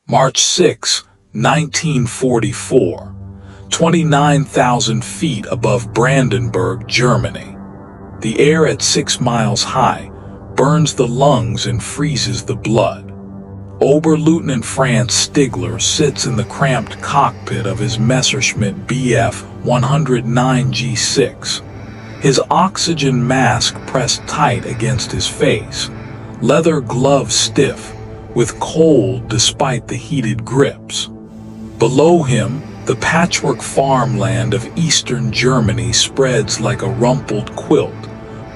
March 6, 1944, 29,000 feet above Brandenburg, Germany. The air at 6 miles high burns the lungs and freezes the blood. Oberleutnant Franz Stigler sits in the cramped cockpit of his Messerschmitt Bf 109G6, his oxygen mask pressed tight against his face, leather gloves stiff, with cold despite the heated grips. Below him, the patchwork farmland of eastern Germany spreads like a rumpled quilt,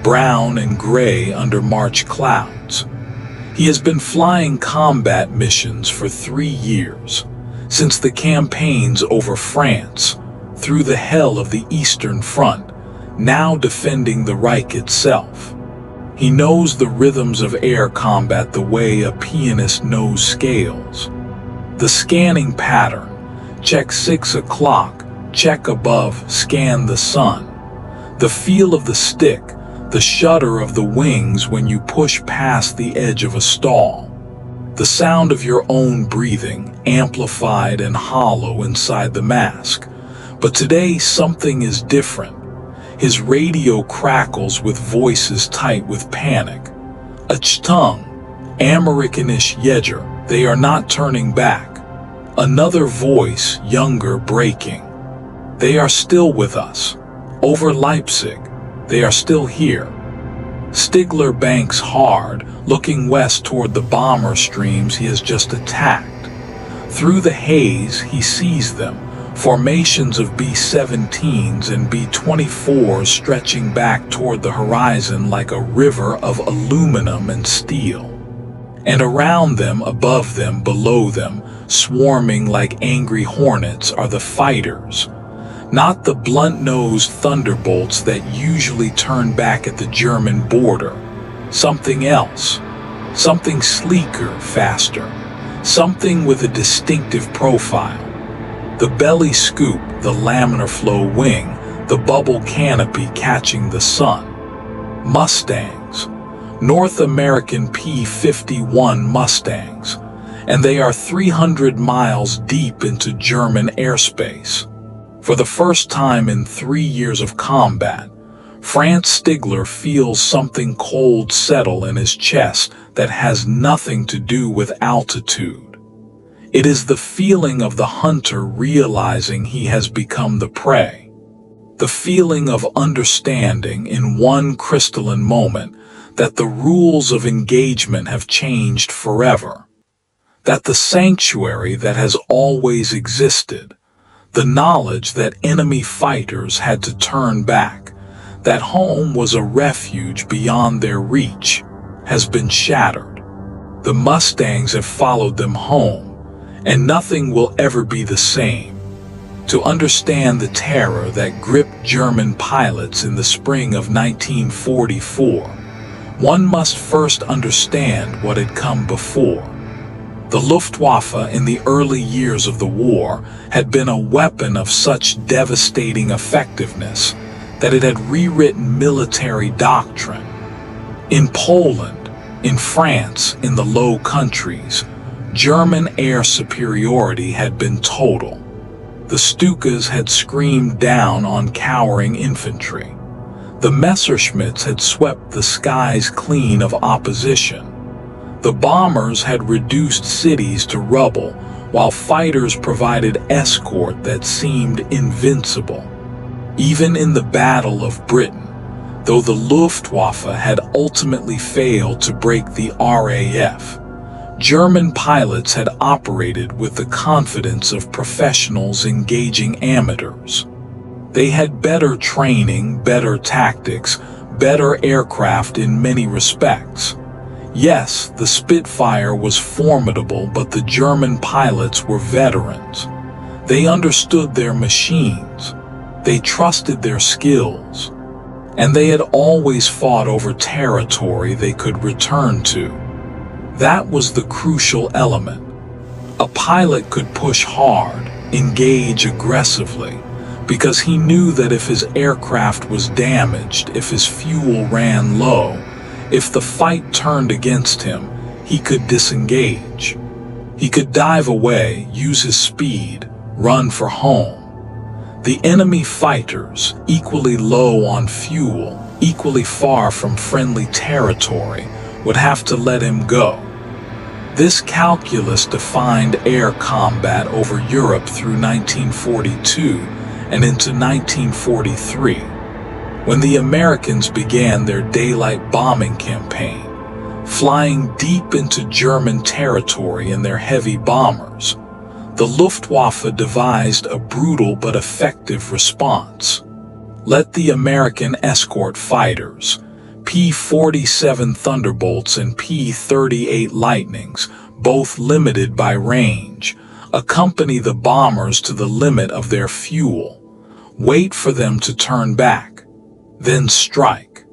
brown and gray under March clouds. He has been flying combat missions for 3 years, since the campaigns over France, through the hell of the Eastern Front, now defending the Reich itself. He knows the rhythms of air combat the way a pianist knows scales. The scanning pattern, check 6 o'clock, check above, scan the sun. The feel of the stick, the shudder of the wings when you push past the edge of a stall. The sound of your own breathing, amplified and hollow inside the mask. But today something is different. His radio crackles with voices tight with panic. Achtung, Amerikanisch Jäger, they are not turning back. Another voice, younger, breaking. They are still with us. Over Leipzig. They are still here. Stigler banks hard, looking west toward the bomber streams he has just attacked. Through the haze, he sees them, formations of B-17s and B-24s stretching back toward the horizon like a river of aluminum and steel. And around them, above them, below them, swarming like angry hornets are the fighters. Not the blunt-nosed thunderbolts that usually turn back at the German border. Something else. Something sleeker, faster. Something with a distinctive profile. The belly scoop, the laminar flow wing, the bubble canopy catching the sun. Mustangs. North American P-51 Mustangs. And they are 300 miles deep into German airspace. For the first time in 3 years of combat, Franz Stigler feels something cold settle in his chest that has nothing to do with altitude. It is the feeling of the hunter realizing he has become the prey. The feeling of understanding in one crystalline moment that the rules of engagement have changed forever. That the sanctuary that has always existed, the knowledge that enemy fighters had to turn back, that home was a refuge beyond their reach, has been shattered. The Mustangs have followed them home, and nothing will ever be the same. To understand the terror that gripped German pilots in the spring of 1944, one must first understand what had come before. The Luftwaffe in the early years of the war had been a weapon of such devastating effectiveness that it had rewritten military doctrine. In Poland, in France, in the Low Countries, German air superiority had been total. The Stukas had screamed down on cowering infantry. The Messerschmitts had swept the skies clean of opposition. The bombers had reduced cities to rubble, while fighters provided escort that seemed invincible. Even in the Battle of Britain, though the Luftwaffe had ultimately failed to break the RAF, German pilots had operated with the confidence of professionals engaging amateurs. They had better training, better tactics, better aircraft in many respects. Yes, the Spitfire was formidable, but the German pilots were veterans. They understood their machines. They trusted their skills. And they had always fought over territory they could return to. That was the crucial element. A pilot could push hard, engage aggressively, because he knew that if his aircraft was damaged, if his fuel ran low, if the fight turned against him, he could disengage. He could dive away, use his speed, run for home. The enemy fighters, equally low on fuel, equally far from friendly territory, would have to let him go. This calculus defined air combat over Europe through 1942 and into 1943, when the Americans began their daylight bombing campaign, flying deep into German territory in their heavy bombers. The Luftwaffe devised a brutal but effective response. Let the American escort fighters, P-47 Thunderbolts and P-38 Lightnings, both limited by range, accompany the bombers to the limit of their fuel, wait for them to turn back, then strike.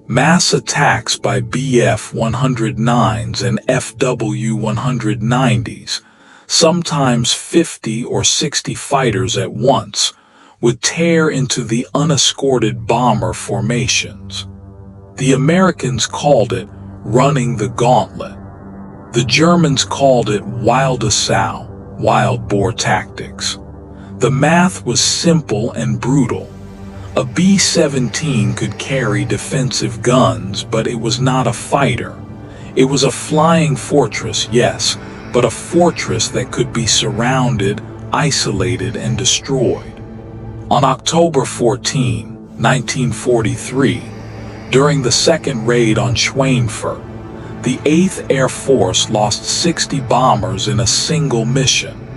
Mass attacks by Bf-109s and FW-190s, sometimes 50 or 60 fighters at once, would tear into the unescorted bomber formations. The Americans called it running the gauntlet. The Germans called it wilde Sau, wild boar tactics. The math was simple and brutal. A B-17 could carry defensive guns, but it was not a fighter. It was a flying fortress, yes, but a fortress that could be surrounded, isolated, and destroyed. On October 14, 1943, during the second raid on Schweinfurt, the 8th Air Force lost 60 bombers in a single mission,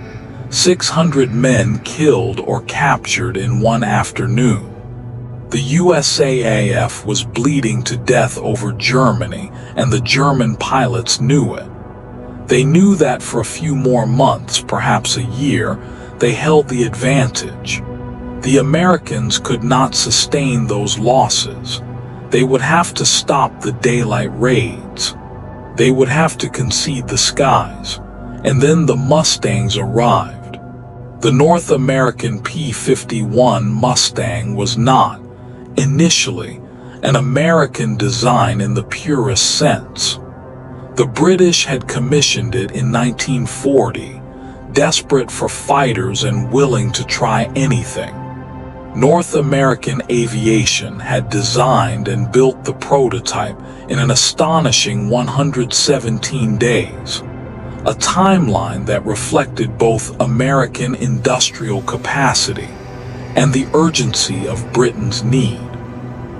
600 men killed or captured in one afternoon. The USAAF was bleeding to death over Germany, and the German pilots knew it. They knew that for a few more months, perhaps a year, they held the advantage. The Americans could not sustain those losses. They would have to stop the daylight raids. They would have to concede the skies. And then the Mustangs arrived. The North American P-51 Mustang was not, initially, an American design in the purest sense. The British had commissioned it in 1940, desperate for fighters and willing to try anything. North American Aviation had designed and built the prototype in an astonishing 117 days, a timeline that reflected both American industrial capacity and the urgency of Britain's need.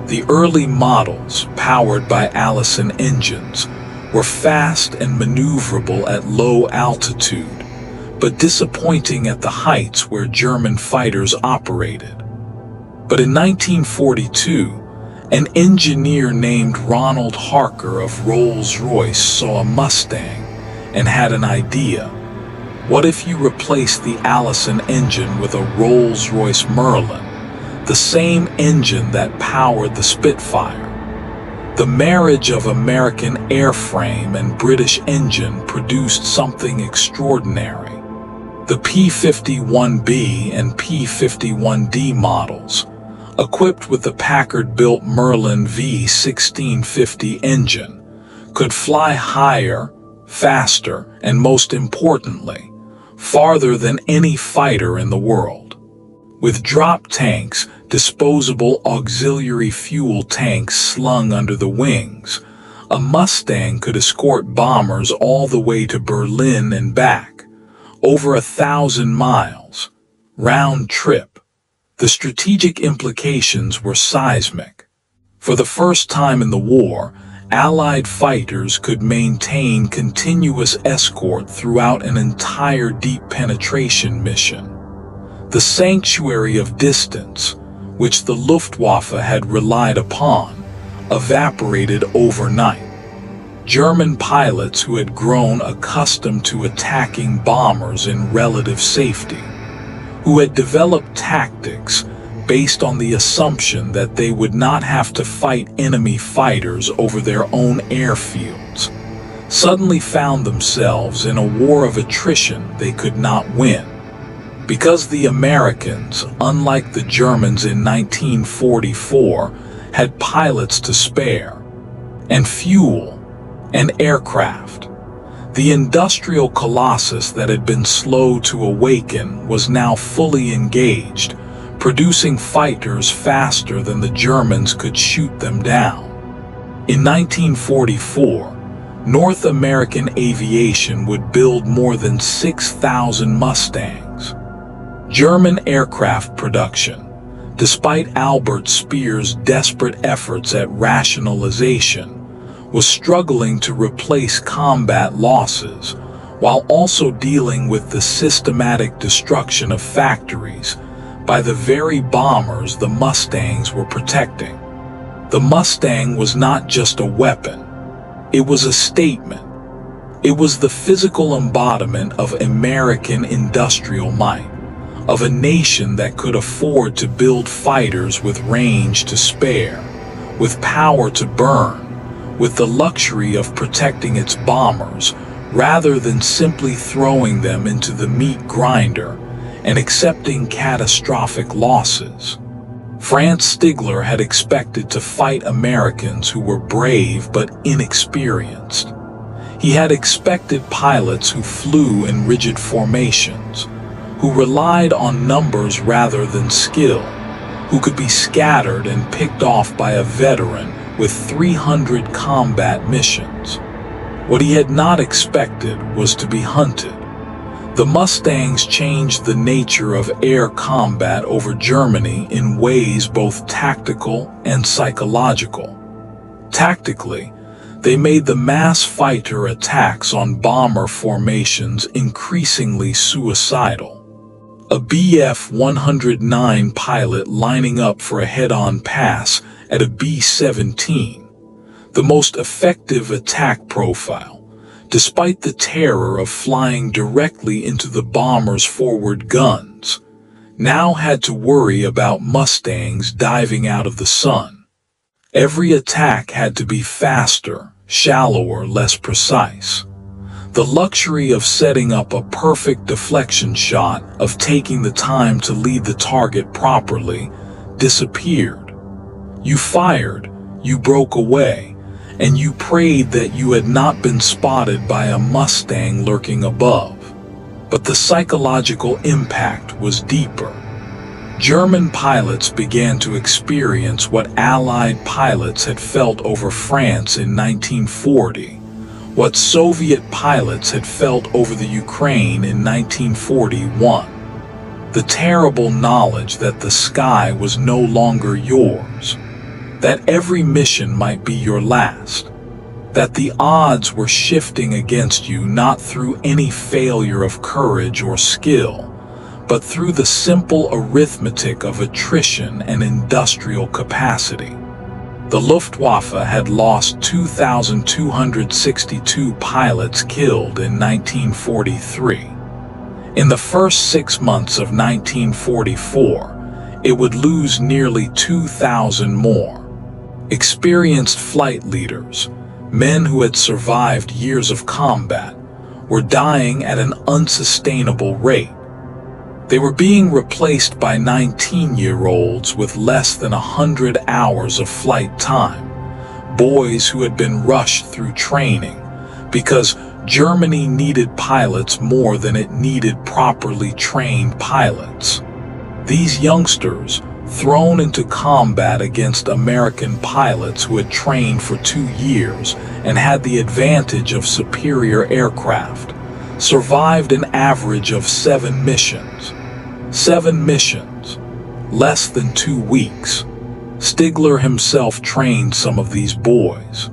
The early models, powered by Allison engines, were fast and maneuverable at low altitude, but disappointing at the heights where German fighters operated. But in 1942, an engineer named Ronald Harker of Rolls-Royce saw a Mustang and had an idea. What if you replaced the Allison engine with a Rolls-Royce Merlin, the same engine that powered the Spitfire? The marriage of American airframe and British engine produced something extraordinary. The P-51B and P-51D models, equipped with the Packard-built Merlin V1650 engine, could fly higher, faster, and most importantly, farther than any fighter in the world. With drop tanks, disposable auxiliary fuel tanks slung under the wings, a Mustang could escort bombers all the way to Berlin and back, over 1,000 miles, round trip. The strategic implications were seismic. For the first time in the war, Allied fighters could maintain continuous escort throughout an entire deep penetration mission. The sanctuary of distance, which the Luftwaffe had relied upon, evaporated overnight. German pilots who had grown accustomed to attacking bombers in relative safety, who had developed tactics based on the assumption that they would not have to fight enemy fighters over their own airfields, suddenly found themselves in a war of attrition they could not win. Because the Americans, unlike the Germans in 1944, had pilots to spare, and fuel, and aircraft. The industrial colossus that had been slow to awaken was now fully engaged, producing fighters faster than the Germans could shoot them down. In 1944, North American aviation would build more than 6,000 Mustangs. German aircraft production, despite Albert Speer's desperate efforts at rationalization, was struggling to replace combat losses, while also dealing with the systematic destruction of factories by the very bombers the Mustangs were protecting. The Mustang was not just a weapon, it was a statement. It was the physical embodiment of American industrial might, of a nation that could afford to build fighters with range to spare, with power to burn, with the luxury of protecting its bombers rather than simply throwing them into the meat grinder and accepting catastrophic losses. Franz Stigler had expected to fight Americans who were brave but inexperienced. He had expected pilots who flew in rigid formations, who relied on numbers rather than skill, who could be scattered and picked off by a veteran with 300 combat missions. What he had not expected was to be hunted. The Mustangs changed the nature of air combat over Germany in ways both tactical and psychological. Tactically, they made the mass fighter attacks on bomber formations increasingly suicidal. A Bf-109 pilot lining up for a head-on pass at a B-17, the most effective attack profile, despite the terror of flying directly into the bomber's forward guns, now had to worry about Mustangs diving out of the sun. Every attack had to be faster, shallower, less precise. The luxury of setting up a perfect deflection shot, of taking the time to lead the target properly, disappeared. You fired, you broke away, and you prayed that you had not been spotted by a Mustang lurking above. But the psychological impact was deeper. German pilots began to experience what Allied pilots had felt over France in 1940, what Soviet pilots had felt over the Ukraine in 1941. The terrible knowledge that the sky was no longer yours, that every mission might be your last, that the odds were shifting against you not through any failure of courage or skill, but through the simple arithmetic of attrition and industrial capacity. The Luftwaffe had lost 2,262 pilots killed in 1943. In the first 6 months of 1944, it would lose nearly 2,000 more. Experienced flight leaders, men who had survived years of combat, were dying at an unsustainable rate. They were being replaced by 19-year-olds with less than 100 hours of flight time, boys who had been rushed through training because Germany needed pilots more than it needed properly trained pilots. These youngsters, thrown into combat against American pilots who had trained for 2 years and had the advantage of superior aircraft, survived an average of 7 missions. 7 missions, less than 2 weeks. Stigler himself trained some of these boys.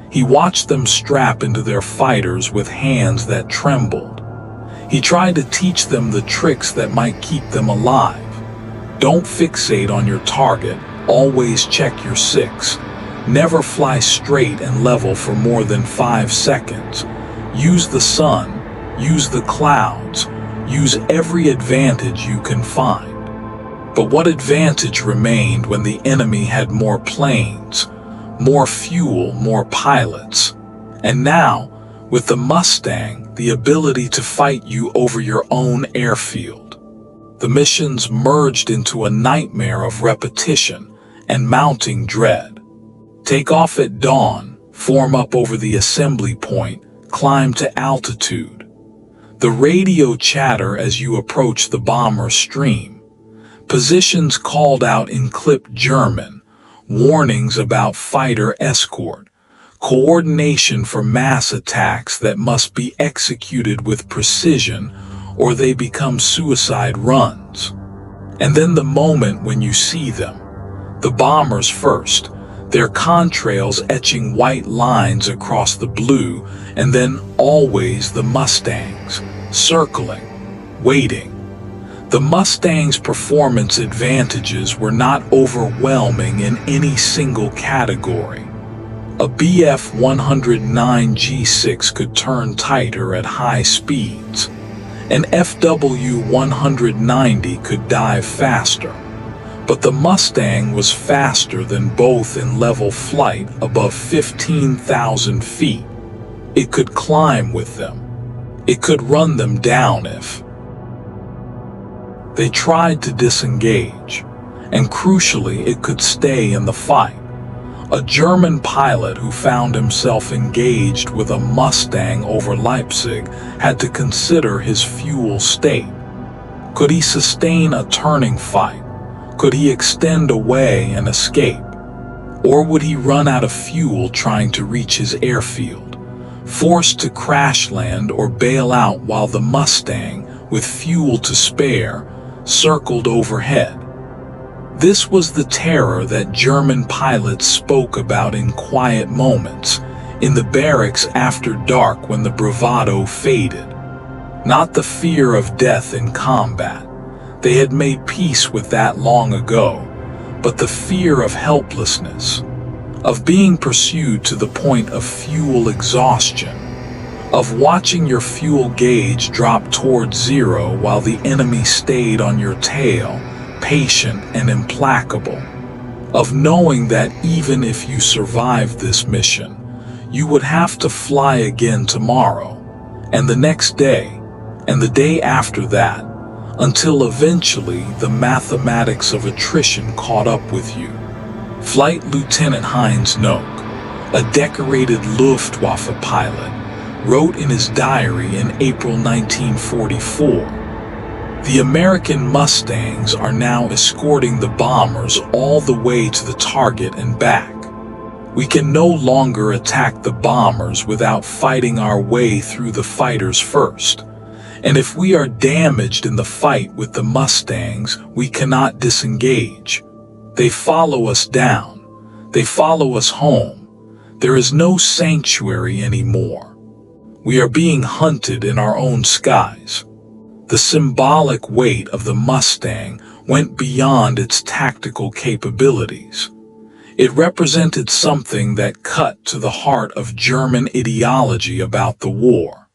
He watched them strap into their fighters with hands that trembled. He tried to teach them the tricks that might keep them alive. Don't fixate on your target, always check your 6. Never fly straight and level for more than 5 seconds. Use the sun, use the clouds, use every advantage you can find. But what advantage remained when the enemy had more planes, more fuel, more pilots? And now, with the Mustang, the ability to fight you over your own airfield. The missions merged into a nightmare of repetition and mounting dread. Take off at dawn, form up over the assembly point, climb to altitude. The radio chatter as you approach the bomber stream. Positions called out in clipped German. Warnings about fighter escort. Coordination for mass attacks that must be executed with precision or they become suicide runs. And then the moment when you see them. The bombers first, their contrails etching white lines across the blue, and then always the Mustangs, circling, waiting. The Mustang's performance advantages were not overwhelming in any single category. A Bf-109 G6 could turn tighter at high speeds. An FW-190 could dive faster. But the Mustang was faster than both in level flight above 15,000 feet. It could climb with them. It could run them down if they tried to disengage. And crucially, it could stay in the fight. A German pilot who found himself engaged with a Mustang over Leipzig had to consider his fuel state. Could he sustain a turning fight? Could he extend away and escape? Or would he run out of fuel trying to reach his airfield, forced to crash land or bail out while the Mustang, with fuel to spare, circled overhead? This was the terror that German pilots spoke about in quiet moments, in the barracks after dark when the bravado faded. Not the fear of death in combat. They had made peace with that long ago, but the fear of helplessness, of being pursued to the point of fuel exhaustion, of watching your fuel gauge drop towards zero while the enemy stayed on your tail, patient and implacable, of knowing that even if you survived this mission, you would have to fly again tomorrow, and the next day, and the day after that, until eventually the mathematics of attrition caught up with you. Flight Lieutenant Heinz Nock, a decorated Luftwaffe pilot, wrote in his diary in April 1944, "The American Mustangs are now escorting the bombers all the way to the target and back. We can no longer attack the bombers without fighting our way through the fighters first. And if we are damaged in the fight with the Mustangs, we cannot disengage. They follow us down. They follow us home. There is no sanctuary anymore. We are being hunted in our own skies." The symbolic weight of the Mustang went beyond its tactical capabilities. It represented something that cut to the heart of German ideology about the war.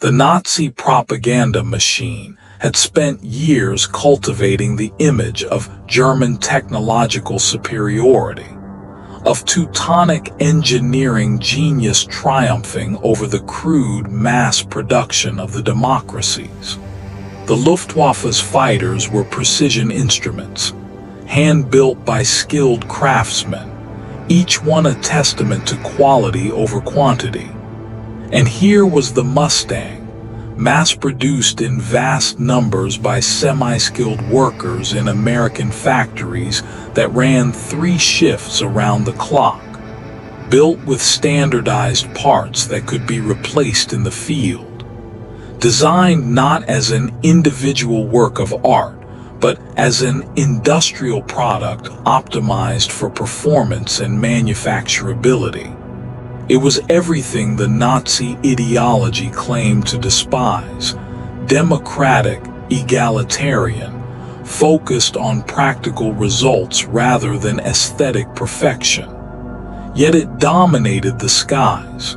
The Nazi propaganda machine had spent years cultivating the image of German technological superiority, of Teutonic engineering genius triumphing over the crude mass production of the democracies. The Luftwaffe's fighters were precision instruments, hand-built by skilled craftsmen, each one a testament to quality over quantity. And here was the Mustang, mass-produced in vast numbers by semi-skilled workers in American factories that ran 3 shifts around the clock, built with standardized parts that could be replaced in the field, designed not as an individual work of art, but as an industrial product optimized for performance and manufacturability. It was everything the Nazi ideology claimed to despise: democratic, egalitarian, focused on practical results rather than aesthetic perfection. Yet it dominated the skies.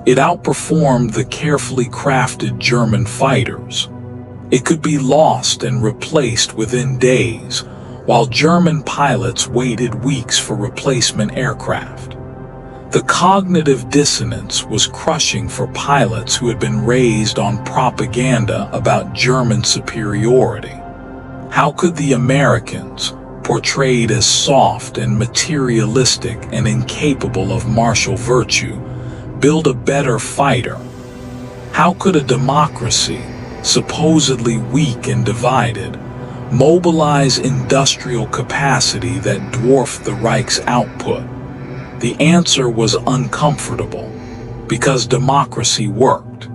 It outperformed the carefully crafted German fighters. It could be lost and replaced within days, while German pilots waited weeks for replacement aircraft. The cognitive dissonance was crushing for pilots who had been raised on propaganda about German superiority. How could the Americans, portrayed as soft and materialistic and incapable of martial virtue, build a better fighter, How could a democracy, supposedly weak and divided, mobilize industrial capacity that dwarfed the Reich's output? The answer was uncomfortable, because democracy worked.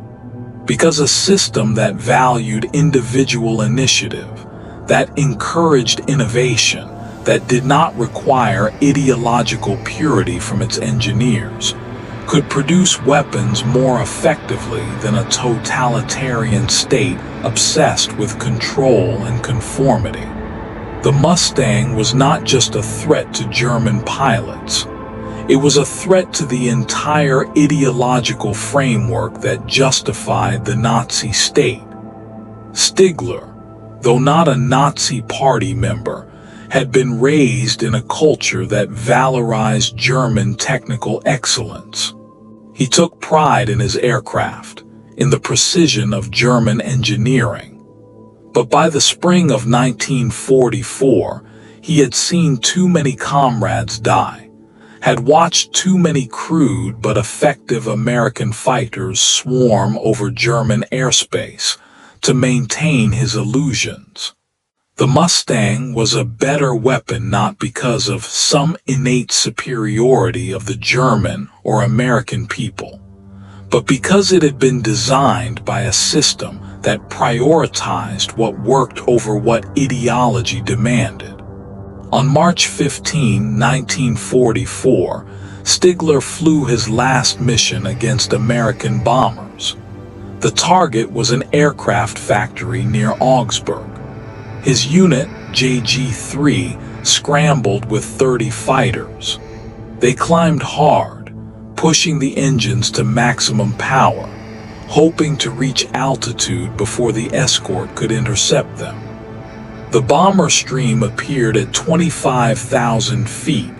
Because a system that valued individual initiative, that encouraged innovation, that did not require ideological purity from its engineers, could produce weapons more effectively than a totalitarian state obsessed with control and conformity. The Mustang was not just a threat to German pilots. It was a threat to the entire ideological framework that justified the Nazi state. Stigler, though not a Nazi party member, had been raised in a culture that valorized German technical excellence. He took pride in his aircraft, in the precision of German engineering. But by the spring of 1944, he had seen too many comrades die, had watched too many crude but effective American fighters swarm over German airspace to maintain his illusions. The Mustang was a better weapon not because of some innate superiority of the German or American people, but because it had been designed by a system that prioritized what worked over what ideology demanded. On March 15, 1944, Stigler flew his last mission against American bombers. The target was an aircraft factory near Augsburg. His unit, JG-3, scrambled with 30 fighters. They climbed hard, pushing the engines to maximum power, hoping to reach altitude before the escort could intercept them. The bomber stream appeared at 25,000 feet,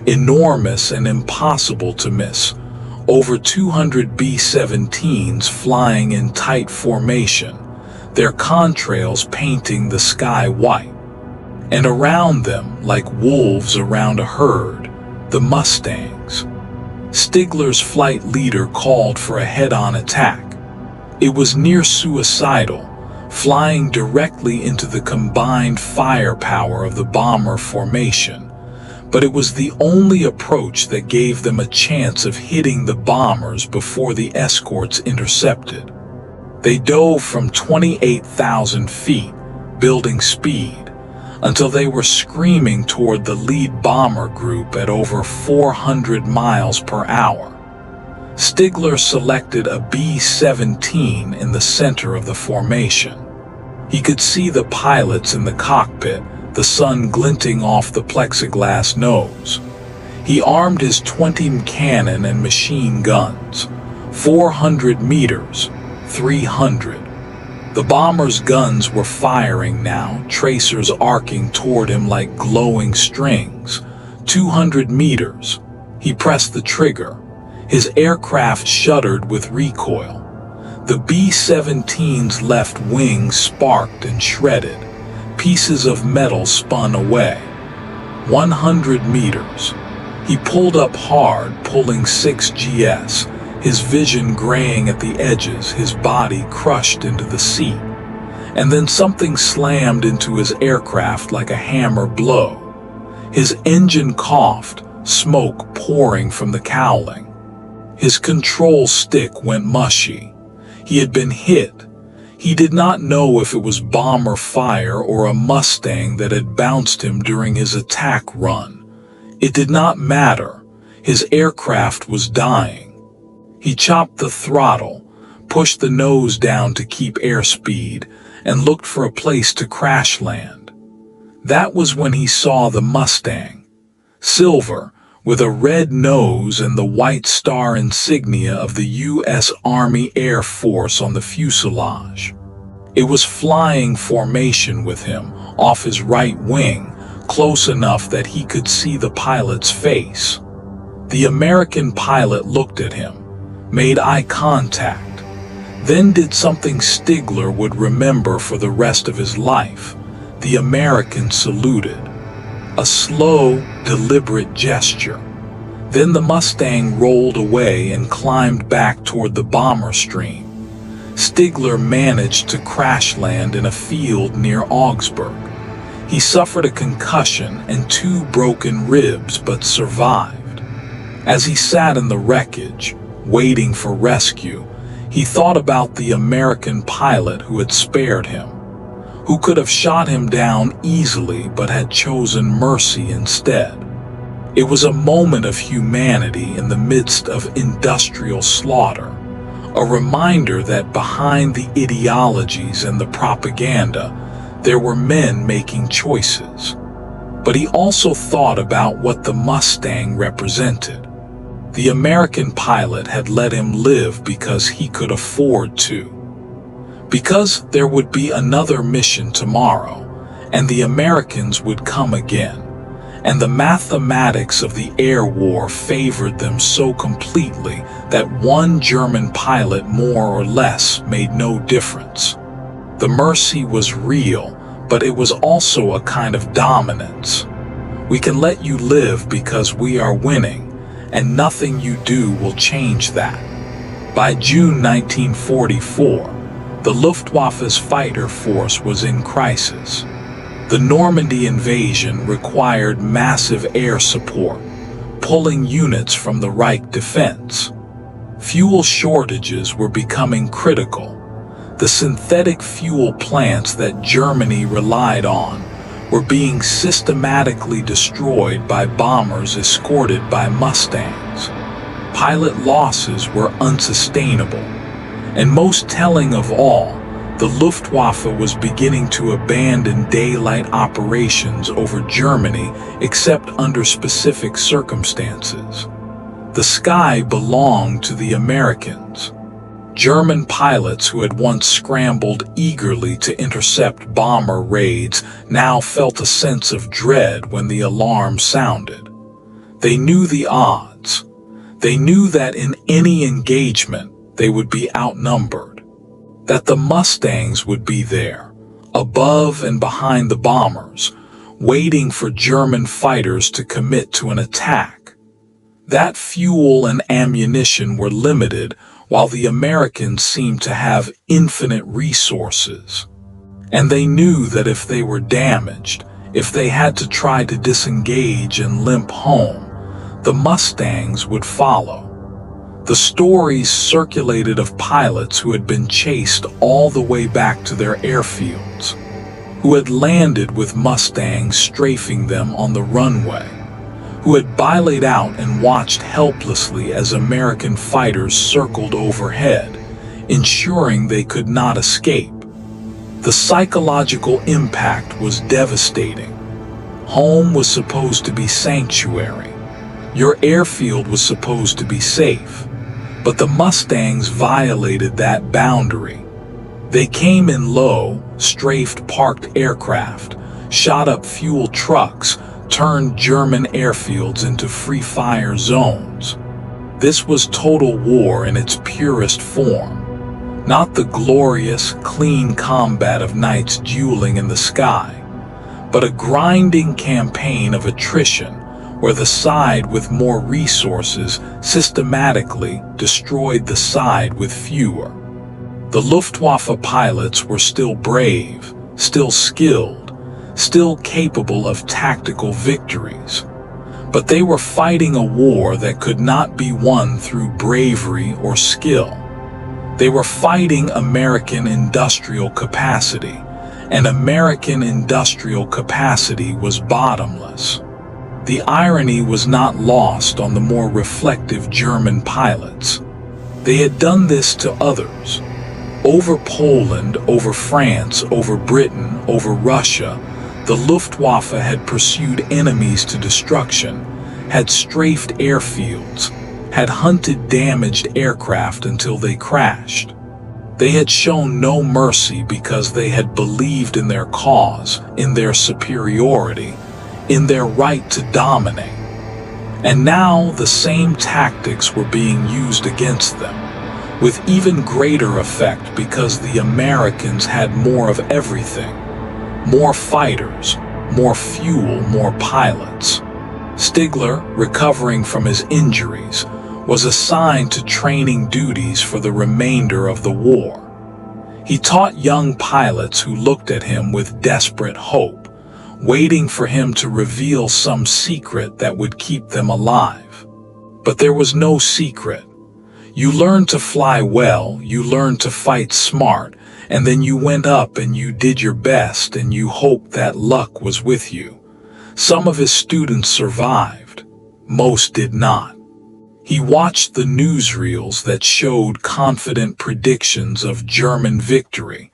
enormous and impossible to miss, over 200 B-17s flying in tight formation, their contrails painting the sky white. And around them, like wolves around a herd, the Mustangs. Stigler's flight leader called for a head-on attack. It was near suicidal, flying directly into the combined firepower of the bomber formation, but it was the only approach that gave them a chance of hitting the bombers before the escorts intercepted. They dove from 28,000 feet, building speed, until they were screaming toward the lead bomber group at over 400 miles per hour. Stigler selected a B-17 in the center of the formation. He could see the pilots in the cockpit, the sun glinting off the plexiglass nose. He armed his 20 cannon and machine guns, 400 meters, 300. The bomber's guns were firing now, tracers arcing toward him like glowing strings. 200 meters. He pressed the trigger. His aircraft shuddered with recoil. The B-17's left wing sparked and shredded. Pieces of metal spun away. 100 meters. He pulled up hard, pulling 6 GS, his vision graying at the edges, his body crushed into the seat. And then something slammed into his aircraft like a hammer blow. His engine coughed, smoke pouring from the cowling. His control stick went mushy. He had been hit. He did not know if it was bomber fire or a Mustang that had bounced him during his attack run. It did not matter. His aircraft was dying. He chopped the throttle, pushed the nose down to keep airspeed, and looked for a place to crash land. That was when he saw the Mustang. Silver, with a red nose and the white star insignia of the U.S. Army Air Force on the fuselage. It was flying formation with him, off his right wing, close enough that he could see the pilot's face. The American pilot looked at him, made eye contact, then did something Stigler would remember for the rest of his life. The American saluted. A slow, deliberate gesture. Then the Mustang rolled away and climbed back toward the bomber stream. Stigler managed to crash land in a field near Augsburg. He suffered a concussion and 2 broken ribs but survived. As he sat in the wreckage, waiting for rescue, he thought about the American pilot who had spared him, who could have shot him down easily but had chosen mercy instead. It was a moment of humanity in the midst of industrial slaughter, a reminder that behind the ideologies and the propaganda, there were men making choices. But he also thought about what the Mustang represented. The American pilot had let him live because he could afford to. Because there would be another mission tomorrow, and the Americans would come again. And the mathematics of the air war favored them so completely that one German pilot more or less made no difference. The mercy was real, but it was also a kind of dominance. We can let you live because we are winning, and nothing you do will change that. By June 1944, the Luftwaffe's fighter force was in crisis. The Normandy invasion required massive air support, pulling units from the Reich defense. Fuel shortages were becoming critical. The synthetic fuel plants that Germany relied on were being systematically destroyed by bombers escorted by Mustangs. Pilot losses were unsustainable, and most telling of all, the Luftwaffe was beginning to abandon daylight operations over Germany except under specific circumstances. The sky belonged to the Americans. German pilots who had once scrambled eagerly to intercept bomber raids now felt a sense of dread when the alarm sounded. They knew the odds. They knew that in any engagement they would be outnumbered, that the Mustangs would be there, above and behind the bombers, waiting for German fighters to commit to an attack. That fuel and ammunition were limited, while the Americans seemed to have infinite resources. And they knew that if they were damaged, if they had to try to disengage and limp home, the Mustangs would follow. The stories circulated of pilots who had been chased all the way back to their airfields, who had landed with Mustangs strafing them on the runway, who had bilayed out and watched helplessly as American fighters circled overhead, ensuring they could not escape. The psychological impact was devastating. Home was supposed to be sanctuary. Your airfield was supposed to be safe. But the Mustangs violated that boundary. They came in low, strafed parked aircraft, shot up fuel trucks, turned German airfields into free-fire zones. This was total war in its purest form, not the glorious, clean combat of knights dueling in the sky, but a grinding campaign of attrition where the side with more resources systematically destroyed the side with fewer. The Luftwaffe pilots were still brave, still skilled, still capable of tactical victories. But they were fighting a war that could not be won through bravery or skill. They were fighting American industrial capacity, and American industrial capacity was bottomless. The irony was not lost on the more reflective German pilots. They had done this to others. Over Poland, over France, over Britain, over Russia, the Luftwaffe had pursued enemies to destruction, had strafed airfields, had hunted damaged aircraft until they crashed. They had shown no mercy because they had believed in their cause, in their superiority, in their right to dominate. And now the same tactics were being used against them, with even greater effect because the Americans had more of everything. More fighters, more fuel, more pilots. Stigler, recovering from his injuries, was assigned to training duties for the remainder of the war. He taught young pilots who looked at him with desperate hope, waiting for him to reveal some secret that would keep them alive. But there was no secret. You learned to fly well, you learned to fight smart, and then you went up and you did your best and you hoped that luck was with you. Some of his students survived. Most did not. He watched the newsreels that showed confident predictions of German victory,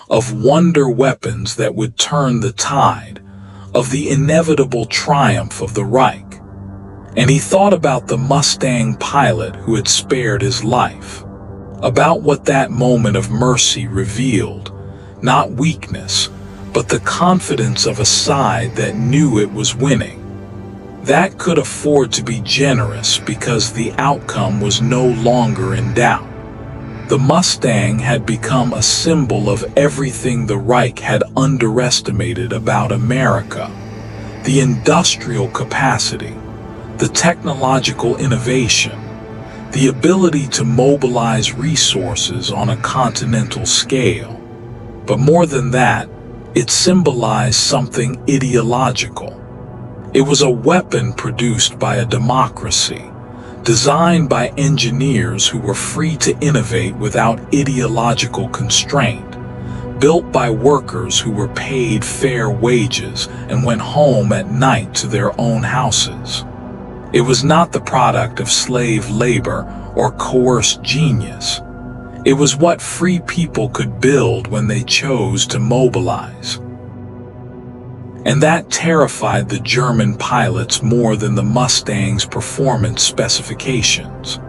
of wonder weapons that would turn the tide, of the inevitable triumph of the Reich. And he thought about the Mustang pilot who had spared his life, about what that moment of mercy revealed, not weakness, but the confidence of a side that knew it was winning, that could afford to be generous because the outcome was no longer in doubt. The Mustang had become a symbol of everything the Reich had underestimated about America: the industrial capacity, the technological innovation, the ability to mobilize resources on a continental scale. But more than that, it symbolized something ideological. It was a weapon produced by a democracy, designed by engineers who were free to innovate without ideological constraint, built by workers who were paid fair wages and went home at night to their own houses. It was not the product of slave labor or coerced genius. It was what free people could build when they chose to mobilize. And that terrified the German pilots more than the Mustang's performance specifications,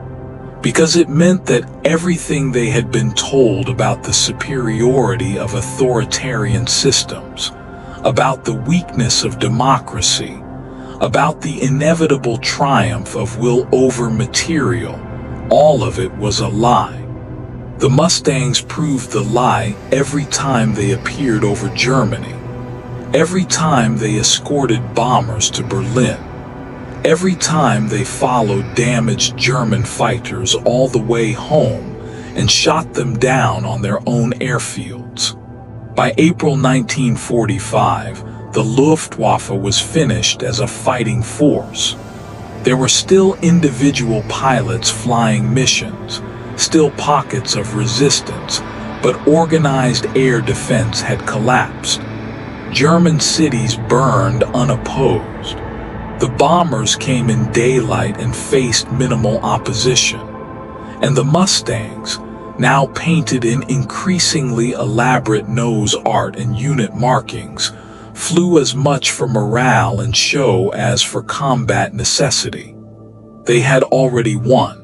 because it meant that everything they had been told about the superiority of authoritarian systems, about the weakness of democracy, about the inevitable triumph of will over material, all of it was a lie. The Mustangs proved the lie every time they appeared over Germany. Every time they escorted bombers to Berlin, every time they followed damaged German fighters all the way home and shot them down on their own airfields. By April 1945, the Luftwaffe was finished as a fighting force. There were still individual pilots flying missions, still pockets of resistance, but organized air defense had collapsed. German cities burned unopposed. The bombers came in daylight and faced minimal opposition. And the Mustangs, now painted in increasingly elaborate nose art and unit markings, flew as much for morale and show as for combat necessity. They had already won.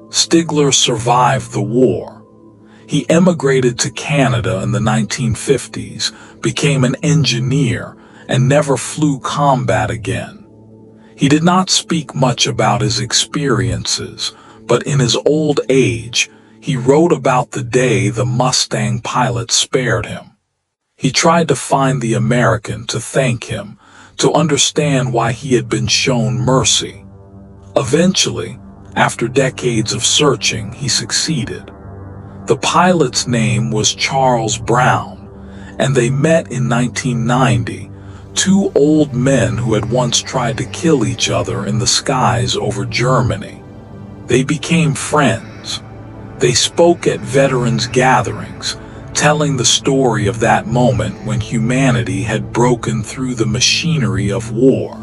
Stigler survived the war. He emigrated to Canada in the 1950s, became an engineer, and never flew combat again. He did not speak much about his experiences, but in his old age, he wrote about the day the Mustang pilot spared him. He tried to find the American to thank him, to understand why he had been shown mercy. Eventually, after decades of searching, he succeeded. The pilot's name was Charles Brown, and they met in 1990, two old men who had once tried to kill each other in the skies over Germany. They became friends. They spoke at veterans' gatherings, telling the story of that moment when humanity had broken through the machinery of war.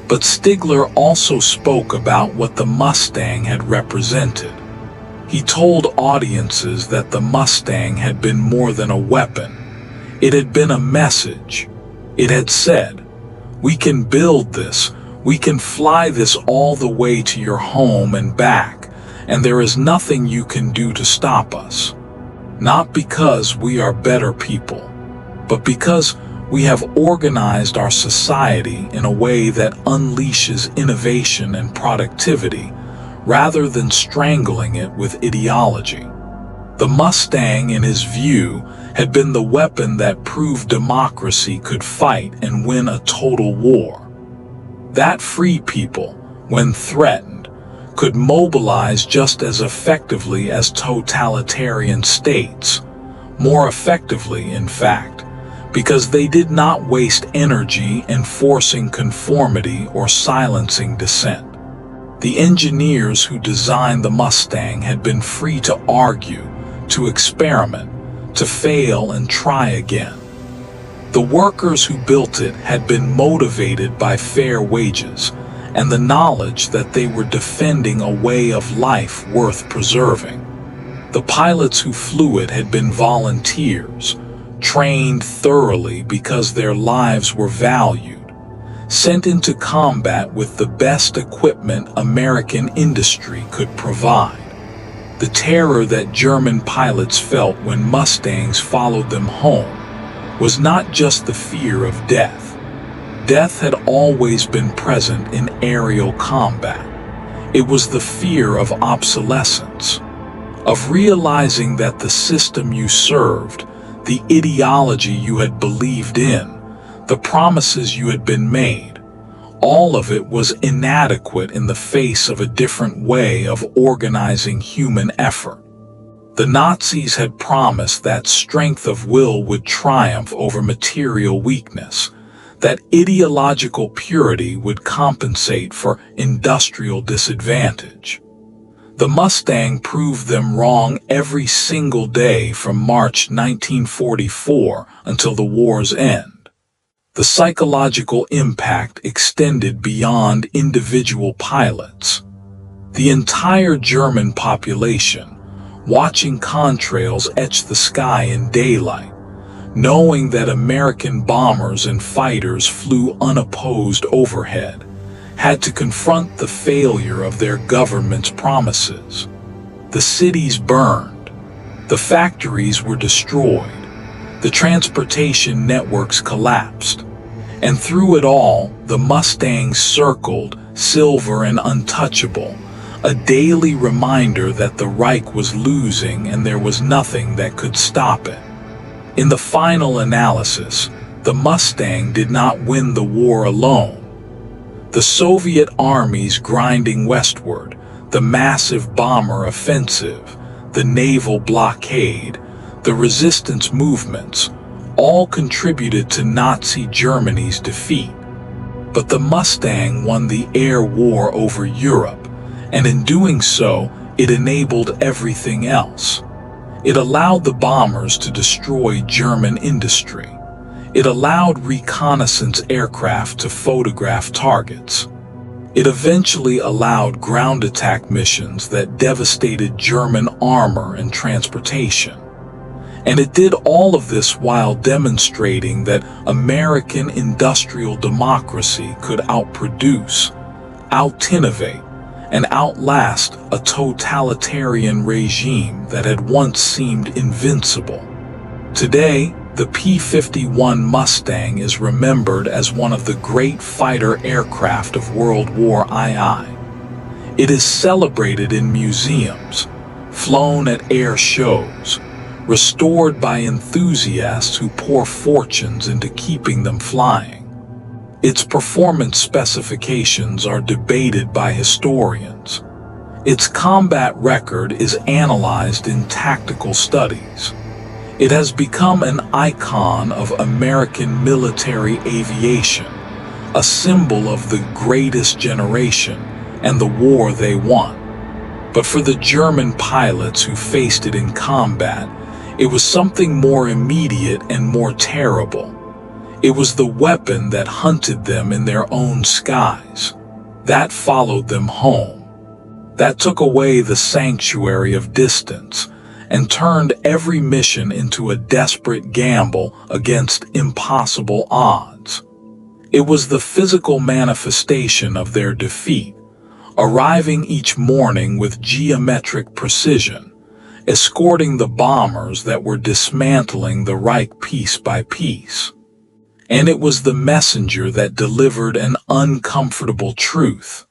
But Stigler also spoke about what the Mustang had represented. He told audiences that the Mustang had been more than a weapon. It had been a message. It had said, "We can build this, we can fly this all the way to your home and back, and there is nothing you can do to stop us. Not because we are better people, but because we have organized our society in a way that unleashes innovation and productivity, rather than strangling it with ideology." The Mustang, in his view, had been the weapon that proved democracy could fight and win a total war. That free people, when threatened, could mobilize just as effectively as totalitarian states, more effectively, in fact, because they did not waste energy enforcing conformity or silencing dissent. The engineers who designed the Mustang had been free to argue, to experiment, to fail and try again. The workers who built it had been motivated by fair wages and the knowledge that they were defending a way of life worth preserving. The pilots who flew it had been volunteers, trained thoroughly because their lives were valued, sent into combat with the best equipment American industry could provide. The terror that German pilots felt when Mustangs followed them home was not just the fear of death. Death had always been present in aerial combat. It was the fear of obsolescence, of realizing that the system you served, the ideology you had believed in, the promises you had been made, all of it was inadequate in the face of a different way of organizing human effort. The Nazis had promised that strength of will would triumph over material weakness, that ideological purity would compensate for industrial disadvantage. The Mustang proved them wrong every single day from March 1944 until the war's end. The psychological impact extended beyond individual pilots. The entire German population, watching contrails etch the sky in daylight, knowing that American bombers and fighters flew unopposed overhead, had to confront the failure of their government's promises. The cities burned. The factories were destroyed. The transportation networks collapsed. And through it all, the Mustangs circled, silver and untouchable, a daily reminder that the Reich was losing and there was nothing that could stop it. In the final analysis, the Mustang did not win the war alone. The Soviet armies grinding westward, the massive bomber offensive, the naval blockade, the resistance movements, all contributed to Nazi Germany's defeat. But the Mustang won the air war over Europe, and in doing so, it enabled everything else. It allowed the bombers to destroy German industry. It allowed reconnaissance aircraft to photograph targets. It eventually allowed ground attack missions that devastated German armor and transportation. And it did all of this while demonstrating that American industrial democracy could outproduce, out-innovate, and outlast a totalitarian regime that had once seemed invincible. Today, the P-51 Mustang is remembered as one of the great fighter aircraft of World War II. It is celebrated in museums, flown at air shows, restored by enthusiasts who pour fortunes into keeping them flying. Its performance specifications are debated by historians. Its combat record is analyzed in tactical studies. It has become an icon of American military aviation, a symbol of the greatest generation and the war they won. But for the German pilots who faced it in combat, it was something more immediate and more terrible. It was the weapon that hunted them in their own skies, that followed them home, that took away the sanctuary of distance and turned every mission into a desperate gamble against impossible odds. It was the physical manifestation of their defeat, arriving each morning with geometric precision, escorting the bombers that were dismantling the Reich piece by piece. And it was the messenger that delivered an uncomfortable truth,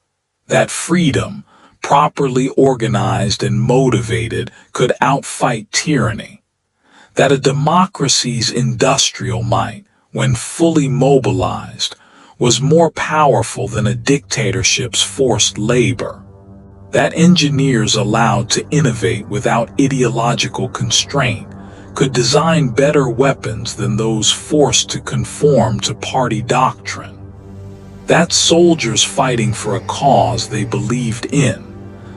that freedom, properly organized and motivated, could outfight tyranny, that a democracy's industrial might, when fully mobilized, was more powerful than a dictatorship's forced labor, that engineers allowed to innovate without ideological constraint could design better weapons than those forced to conform to party doctrine. That's soldiers fighting for a cause they believed in,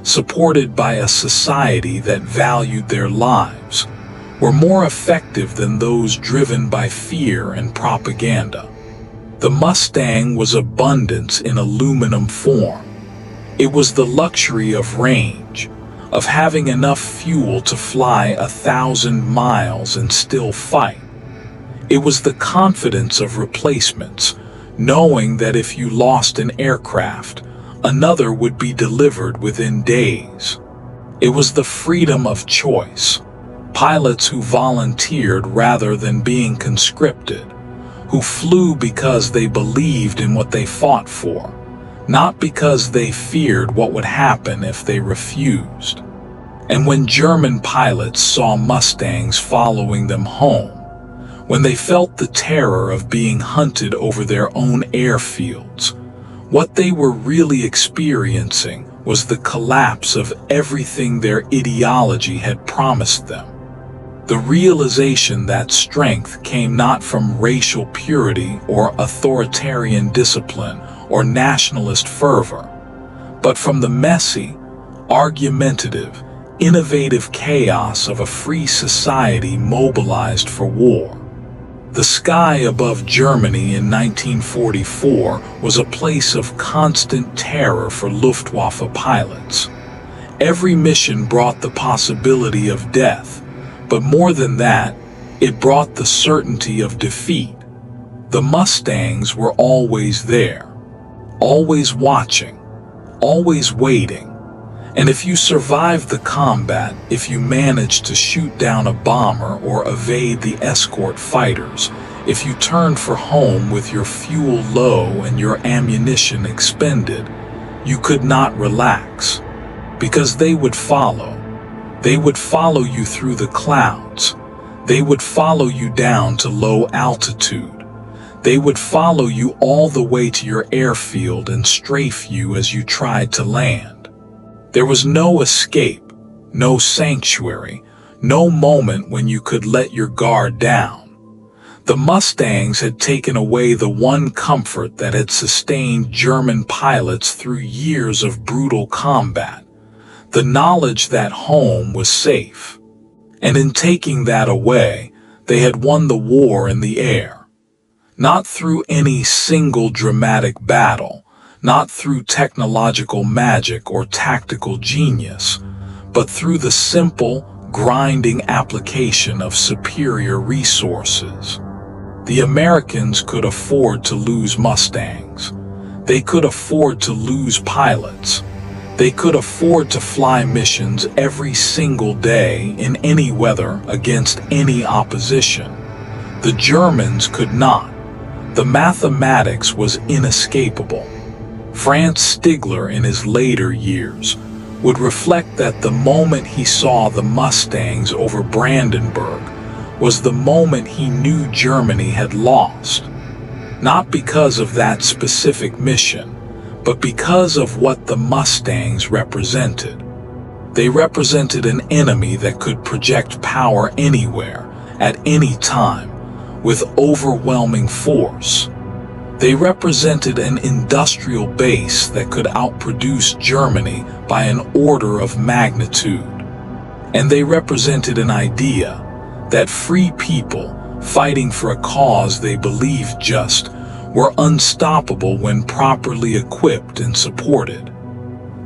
supported by a society that valued their lives, were more effective than those driven by fear and propaganda. The Mustang was abundance in aluminum form. It was the luxury of range, of having enough fuel to fly 1,000 miles and still fight. It was the confidence of replacements, knowing that if you lost an aircraft, another would be delivered within days. It was the freedom of choice, pilots who volunteered rather than being conscripted, who flew because they believed in what they fought for, not because they feared what would happen if they refused. And when German pilots saw Mustangs following them home, when they felt the terror of being hunted over their own airfields, what they were really experiencing was the collapse of everything their ideology had promised them. The realization that strength came not from racial purity or authoritarian discipline or nationalist fervor, but from the messy, argumentative, innovative chaos of a free society mobilized for war. The sky above Germany in 1944 was a place of constant terror for Luftwaffe pilots. Every mission brought the possibility of death, but more than that, it brought the certainty of defeat. The Mustangs were always there, always watching, always waiting. And if you survived the combat, if you managed to shoot down a bomber or evade the escort fighters, if you turned for home with your fuel low and your ammunition expended, you could not relax. Because they would follow. They would follow you through the clouds. They would follow you down to low altitude. They would follow you all the way to your airfield and strafe you as you tried to land. There was no escape, no sanctuary, no moment when you could let your guard down. The Mustangs had taken away the one comfort that had sustained German pilots through years of brutal combat, the knowledge that home was safe. And in taking that away, they had won the war in the air. Not through any single dramatic battle, not through technological magic or tactical genius, but through the simple, grinding application of superior resources. The Americans could afford to lose Mustangs. They could afford to lose pilots. They could afford to fly missions every single day in any weather against any opposition. The Germans could not. The mathematics was inescapable. Franz Stigler in his later years would reflect that the moment he saw the Mustangs over Brandenburg was the moment he knew Germany had lost. Not because of that specific mission, but because of what the Mustangs represented. They represented an enemy that could project power anywhere, at any time, with overwhelming force. They represented an industrial base that could outproduce Germany by an order of magnitude. And they represented an idea that free people, fighting for a cause they believed just, were unstoppable when properly equipped and supported.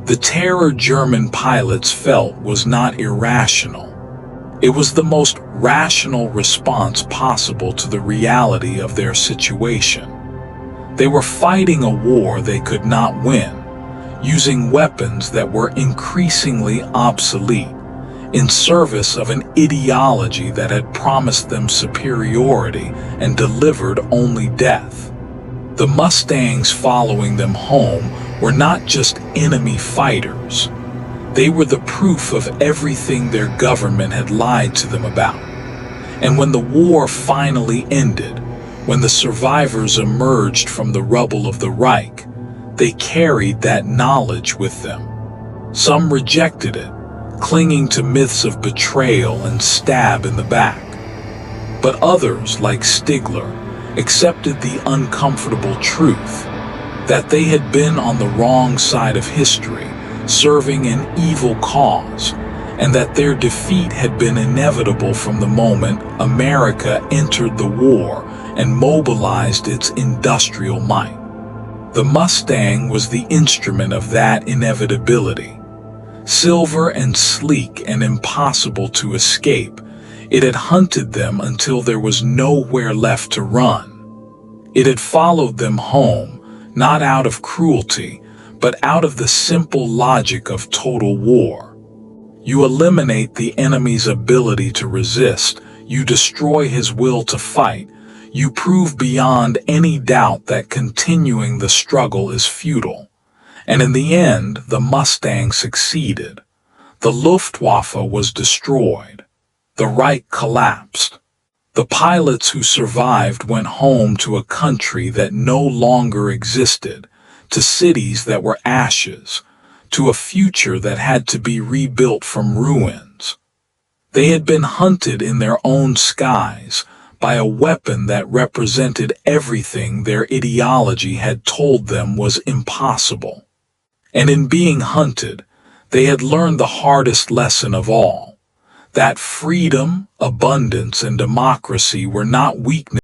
The terror German pilots felt was not irrational. It was the most rational response possible to the reality of their situation. They were fighting a war they could not win, using weapons that were increasingly obsolete, in service of an ideology that had promised them superiority and delivered only death. The Mustangs following them home were not just enemy fighters. They were the proof of everything their government had lied to them about. And when the war finally ended, when the survivors emerged from the rubble of the Reich, they carried that knowledge with them. Some rejected it, clinging to myths of betrayal and stab in the back. But others, like Stigler, accepted the uncomfortable truth that they had been on the wrong side of history, serving an evil cause, and that their defeat had been inevitable from the moment America entered the war and mobilized its industrial might. The Mustang was the instrument of that inevitability. Silver and sleek and impossible to escape, it had hunted them until there was nowhere left to run. It had followed them home, not out of cruelty, but out of the simple logic of total war. You eliminate the enemy's ability to resist, you destroy his will to fight, you prove beyond any doubt that continuing the struggle is futile. And in the end, the Mustang succeeded. The Luftwaffe was destroyed. The Reich collapsed. The pilots who survived went home to a country that no longer existed, to cities that were ashes, to a future that had to be rebuilt from ruins. They had been hunted in their own skies by a weapon that represented everything their ideology had told them was impossible. And in being hunted, they had learned the hardest lesson of all, that freedom, abundance, and democracy were not weaknesses.